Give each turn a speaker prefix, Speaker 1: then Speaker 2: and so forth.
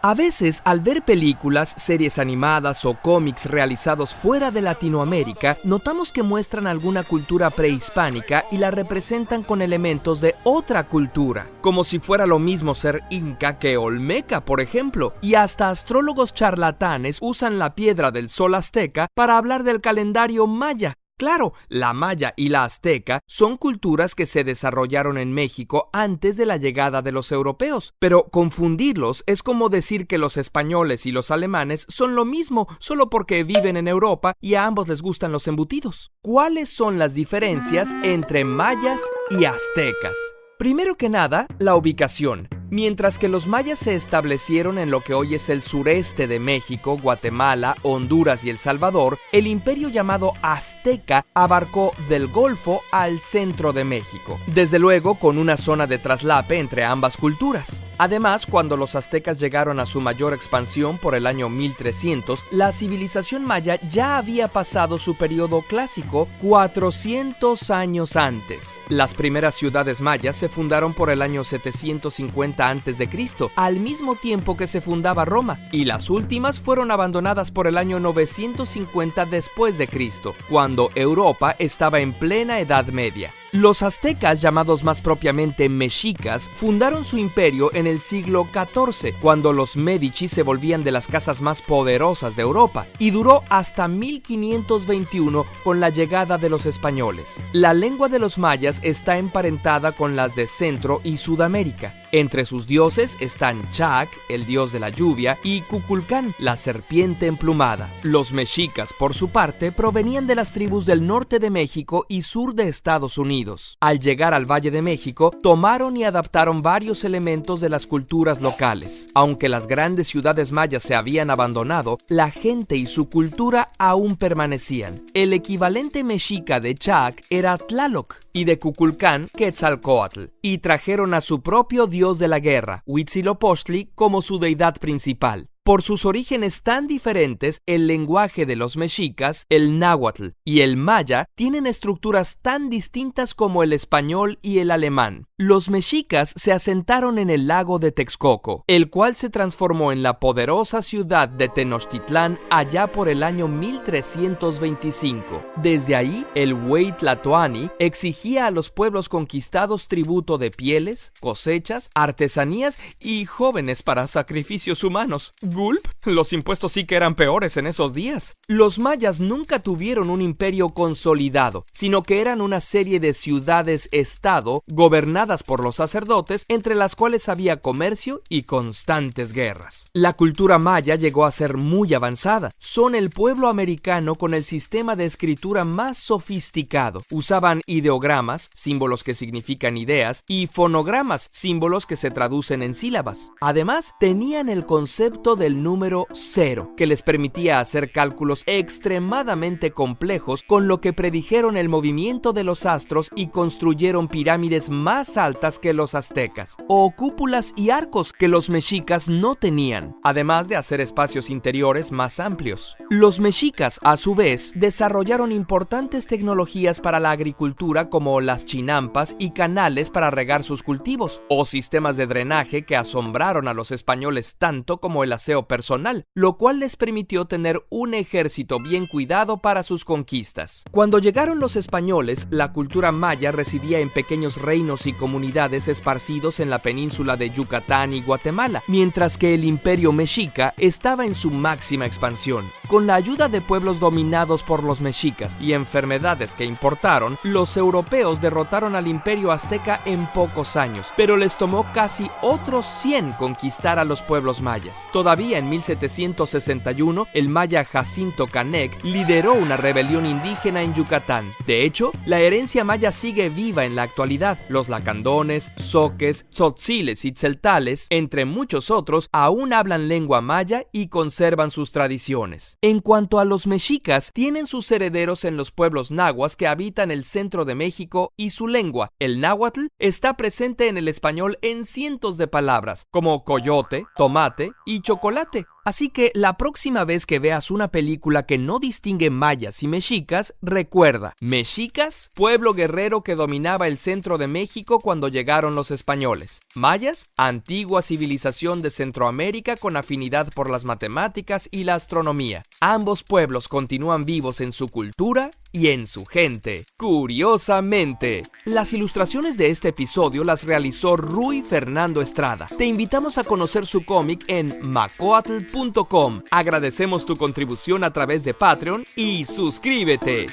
Speaker 1: A veces, al ver películas, series animadas o cómics realizados fuera de Latinoamérica, notamos que muestran alguna cultura prehispánica y la representan con elementos de otra cultura, como si fuera lo mismo ser inca que olmeca, por ejemplo, y hasta astrólogos charlatanes usan la piedra del sol azteca para hablar del calendario maya. Claro, la maya y la azteca son culturas que se desarrollaron en México antes de la llegada de los europeos, pero confundirlos es como decir que los españoles y los alemanes son lo mismo solo porque viven en Europa y a ambos les gustan los embutidos. ¿Cuáles son las diferencias entre mayas y aztecas? Primero que nada, la ubicación. Mientras que los mayas se establecieron en lo que hoy es el sureste de México, Guatemala, Honduras y El Salvador, el imperio llamado azteca abarcó del Golfo al centro de México, desde luego con una zona de traslape entre ambas culturas. Además, cuando los aztecas llegaron a su mayor expansión por el año 1300, la civilización maya ya había pasado su periodo clásico 400 años antes. Las primeras ciudades mayas se fundaron por el año 750 a.C., al mismo tiempo que se fundaba Roma, y las últimas fueron abandonadas por el año 950 después de Cristo, cuando Europa estaba en plena Edad Media. Los aztecas, llamados más propiamente mexicas, fundaron su imperio en el siglo XIV, cuando los Médici se volvían de las casas más poderosas de Europa, y duró hasta 1521 con la llegada de los españoles. La lengua de los mayas está emparentada con las de Centro y Sudamérica. Entre sus dioses están Chac, el dios de la lluvia, y Cuculcán, la serpiente emplumada. Los mexicas, por su parte, provenían de las tribus del norte de México y sur de Estados Unidos. Al llegar al Valle de México, tomaron y adaptaron varios elementos de las culturas locales. Aunque las grandes ciudades mayas se habían abandonado, la gente y su cultura aún permanecían. El equivalente mexica de Chac era Tlaloc y de Cuculcán, Quetzalcóatl, y trajeron a su propio dios de la guerra, Huitzilopochtli, como su deidad principal. Por sus orígenes tan diferentes, el lenguaje de los mexicas, el náhuatl y el maya, tienen estructuras tan distintas como el español y el alemán. Los mexicas se asentaron en el lago de Texcoco, el cual se transformó en la poderosa ciudad de Tenochtitlán allá por el año 1325. Desde ahí, el Huey Tlatoani exigía a los pueblos conquistados tributo de pieles, cosechas, artesanías y jóvenes para sacrificios humanos. ¿Gulp? Los impuestos sí que eran peores en esos días. Los mayas nunca tuvieron un imperio consolidado, sino que eran una serie de ciudades-estado gobernadas por los sacerdotes, entre las cuales había comercio y constantes guerras. La cultura maya llegó a ser muy avanzada. Son el pueblo americano con el sistema de escritura más sofisticado. Usaban ideogramas, símbolos que significan ideas, y fonogramas, símbolos que se traducen en sílabas. Además, tenían el concepto del número 0, que les permitía hacer cálculos extremadamente complejos, con lo que predijeron el movimiento de los astros y construyeron pirámides más altas que los aztecas, o cúpulas y arcos que los mexicas no tenían, además de hacer espacios interiores más amplios. Los mexicas, a su vez, desarrollaron importantes tecnologías para la agricultura, como las chinampas y canales para regar sus cultivos, o sistemas de drenaje que asombraron a los españoles tanto como el aseo personal, lo cual les permitió tener un ejército bien cuidado para sus conquistas. Cuando llegaron los españoles, la cultura maya residía en pequeños reinos y comunidades esparcidos en la península de Yucatán y Guatemala, mientras que el imperio mexica estaba en su máxima expansión. Con la ayuda de pueblos dominados por los mexicas y enfermedades que importaron, los europeos derrotaron al imperio azteca en pocos años, pero les tomó casi otros 100 conquistar a los pueblos mayas. Todavía en 1761, el maya Jacinto Canec lideró una rebelión indígena en Yucatán. De hecho, la herencia maya sigue viva en la actualidad. Los lacandones, zoques, tzotziles y tzeltales, entre muchos otros, aún hablan lengua maya y conservan sus tradiciones. En cuanto a los mexicas, tienen sus herederos en los pueblos nahuas que habitan el centro de México, y su lengua, el náhuatl, está presente en el español en cientos de palabras, como coyote, tomate y chocolate. Así que la próxima vez que veas una película que no distingue mayas y mexicas, recuerda, mexicas, pueblo guerrero que dominaba el centro de México cuando llegaron los españoles. Mayas, antigua civilización de Centroamérica con afinidad por las matemáticas y la astronomía. Ambos pueblos continúan vivos en su cultura y en su gente. Curiosamente, las ilustraciones de este episodio las realizó Rui Fernando Estrada. Te invitamos a conocer su cómic en macoatl.com. Agradecemos tu contribución a través de Patreon y suscríbete.